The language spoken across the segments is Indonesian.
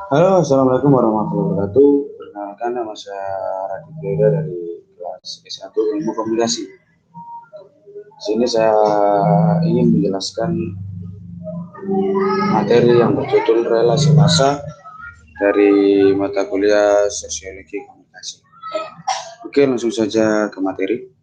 Halo, assalamualaikum warahmatullahi wabarakatuh. Perkenalkan, nama saya Raditya dari kelas S1 Ilmu Komunikasi. Di sini saya ingin menjelaskan materi yang berjudul relasi massa dari mata kuliah Sosiologi Komunikasi. Oke, langsung saja ke materi.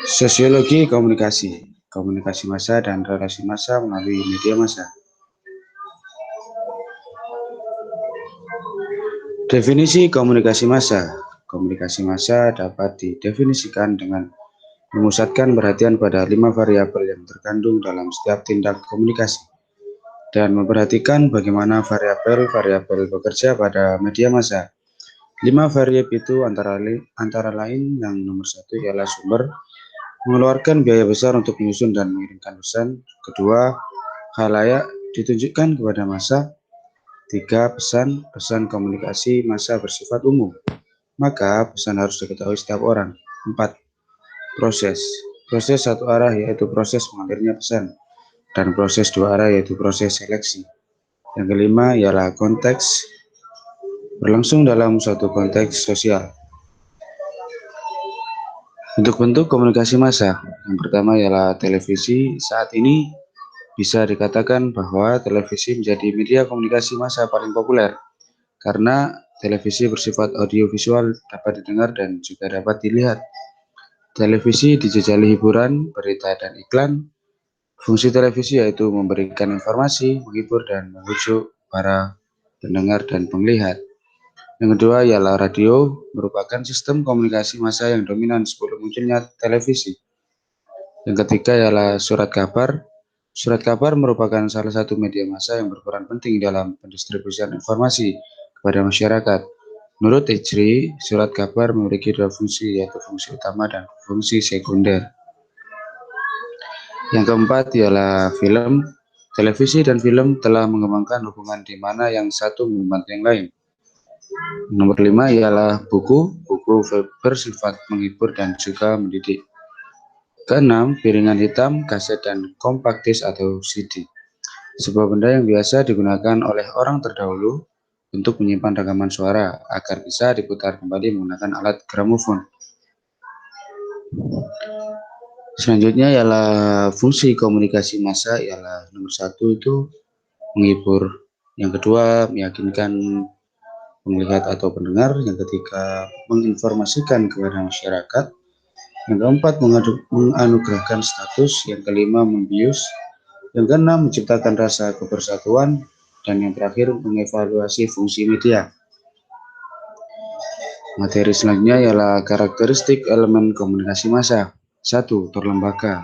Sosiologi Komunikasi, komunikasi massa dan relasi massa melalui media massa. Definisi komunikasi massa. Komunikasi massa dapat didefinisikan dengan memusatkan perhatian pada 5 variabel yang terkandung dalam setiap tindak komunikasi dan memperhatikan bagaimana variabel-variabel bekerja pada media massa. 5 variabel itu antara lain yang nomor 1 ialah sumber, mengeluarkan biaya besar untuk menyusun dan mengirimkan pesan. Kedua, khalayak ditunjukkan kepada massa. 3, pesan komunikasi massa bersifat umum, maka pesan harus diketahui setiap orang. 4, proses satu arah yaitu proses mengalirnya pesan, dan proses dua arah yaitu proses seleksi. Yang kelima ialah konteks, berlangsung dalam suatu konteks sosial. Bentuk-bentuk komunikasi massa. Yang pertama ialah televisi. Saat ini bisa dikatakan bahwa televisi menjadi media komunikasi massa paling populer karena televisi bersifat audiovisual, dapat didengar dan juga dapat dilihat. Televisi dijajali hiburan, berita, dan iklan. Fungsi televisi yaitu memberikan informasi, menghibur, dan membujuk para pendengar dan penglihat. Yang kedua ialah radio, merupakan sistem komunikasi massa yang dominan sebelum munculnya televisi. Yang ketiga ialah surat kabar. Surat kabar merupakan salah satu media massa yang berperan penting dalam pendistribusian informasi kepada masyarakat. Menurut Ijri, surat kabar memiliki dua fungsi, yaitu fungsi utama dan fungsi sekunder. Yang keempat ialah film. Televisi dan film telah mengembangkan hubungan di mana yang satu membantu yang lain. Nomor 5 ialah buku. Buku bersifat menghibur dan juga mendidik. Keenam, piringan hitam, kaset, dan compact disc atau CD. Sebuah benda yang biasa digunakan oleh orang terdahulu untuk menyimpan rekaman suara agar bisa diputar kembali menggunakan alat gramofon. Selanjutnya ialah fungsi komunikasi massa ialah nomor 1 itu menghibur, yang kedua meyakinkan penglihat atau pendengar, yang ketiga menginformasikan kepada masyarakat, yang keempat menganugerahkan status, yang kelima membius, yang keenam menciptakan rasa kebersatuan, dan yang terakhir mengevaluasi fungsi media. Materi selanjutnya ialah karakteristik elemen komunikasi massa. 1. Terlembaga.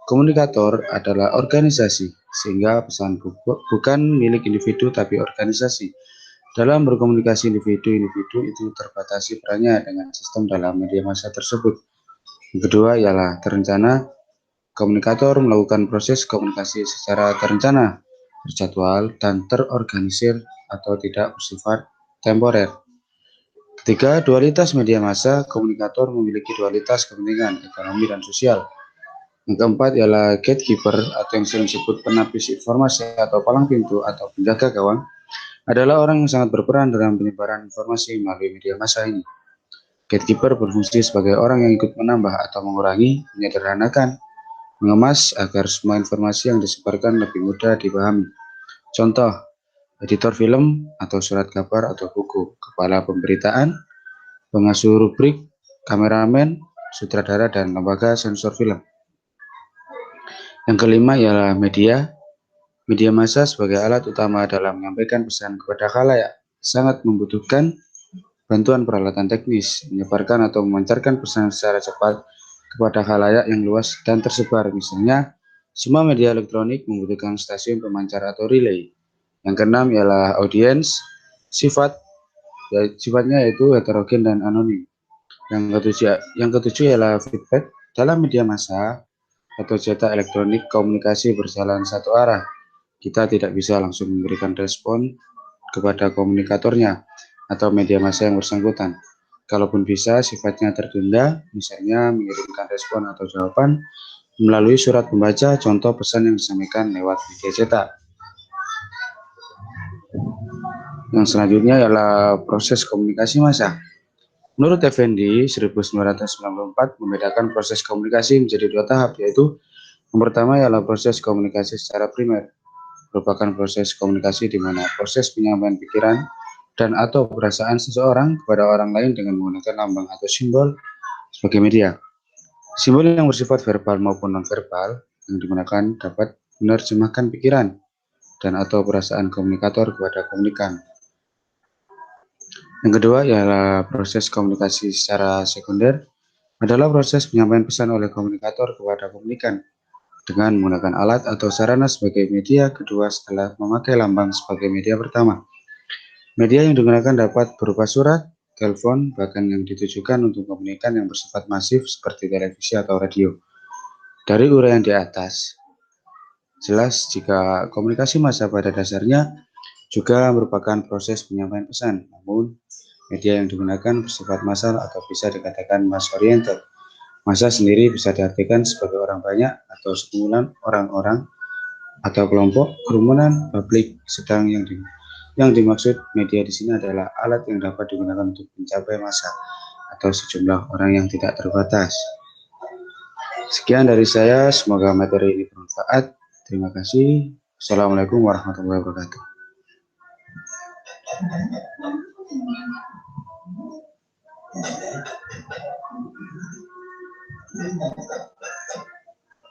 Komunikator adalah organisasi, sehingga pesan bukan milik individu tapi organisasi. Dalam berkomunikasi individu-individu itu terbatasi perannya dengan sistem dalam media massa tersebut. Yang kedua ialah terencana. Komunikator melakukan proses komunikasi secara terencana, terjadwal, dan terorganisir atau tidak bersifat temporer. Ketiga, dualitas media massa. Komunikator memiliki dualitas kepentingan ekonomi dan sosial. Yang keempat ialah gatekeeper atau yang sering disebut penapis informasi atau palang pintu atau penjaga gawang, adalah orang yang sangat berperan dalam penyebaran informasi melalui media massa ini. Gatekeeper berfungsi sebagai orang yang ikut menambah atau mengurangi, menyederhanakan, mengemas agar semua informasi yang disebarkan lebih mudah dipahami. Contoh, editor film atau surat kabar atau buku, kepala pemberitaan, pengasuh rubrik, kameramen, sutradara, dan lembaga sensor film. Yang kelima ialah media. Media massa sebagai alat utama dalam menyampaikan pesan kepada khalayak sangat membutuhkan bantuan peralatan teknis, menyebarkan atau memancarkan pesan secara cepat kepada khalayak yang luas dan tersebar. Misalnya, semua media elektronik membutuhkan stasiun pemancar atau relay. Yang keenam ialah audiens. Sifatnya yaitu heterogen dan anonim. Yang ketujuh ialah feedback. Dalam media massa atau cetak elektronik, komunikasi berjalan satu arah. Kita tidak bisa langsung memberikan respon kepada komunikatornya atau media massa yang bersangkutan. Kalaupun bisa, sifatnya tertunda, misalnya mengirimkan respon atau jawaban melalui surat pembaca, contoh pesan yang disampaikan lewat media cetak. Yang selanjutnya ialah proses komunikasi massa. Menurut Effendi, 1994 membedakan proses komunikasi menjadi dua tahap, yaitu yang pertama ialah proses komunikasi secara primer, merupakan proses komunikasi di mana proses penyampaian pikiran dan atau perasaan seseorang kepada orang lain dengan menggunakan lambang atau simbol sebagai media. Simbol yang bersifat verbal maupun non-verbal yang digunakan dapat menerjemahkan pikiran dan atau perasaan komunikator kepada komunikan. Yang kedua ialah proses komunikasi secara sekunder, adalah proses penyampaian pesan oleh komunikator kepada komunikan dengan menggunakan alat atau sarana sebagai media kedua setelah memakai lambang sebagai media pertama. Media yang digunakan dapat berupa surat, telepon, bahkan yang ditujukan untuk komunikan yang bersifat masif seperti televisi atau radio. Dari uraian di atas, jelas jika komunikasi massa pada dasarnya juga merupakan proses penyampaian pesan, namun media yang digunakan bersifat massal atau bisa dikatakan mass oriented. Massa sendiri bisa diartikan sebagai orang banyak atau sekumpulan orang-orang atau kelompok kerumunan publik, sedang yang dimaksud media di sini adalah alat yang dapat digunakan untuk mencapai massa atau sejumlah orang yang tidak terbatas. Sekian dari saya, semoga materi ini bermanfaat. Terima kasih. Assalamualaikum warahmatullahi wabarakatuh.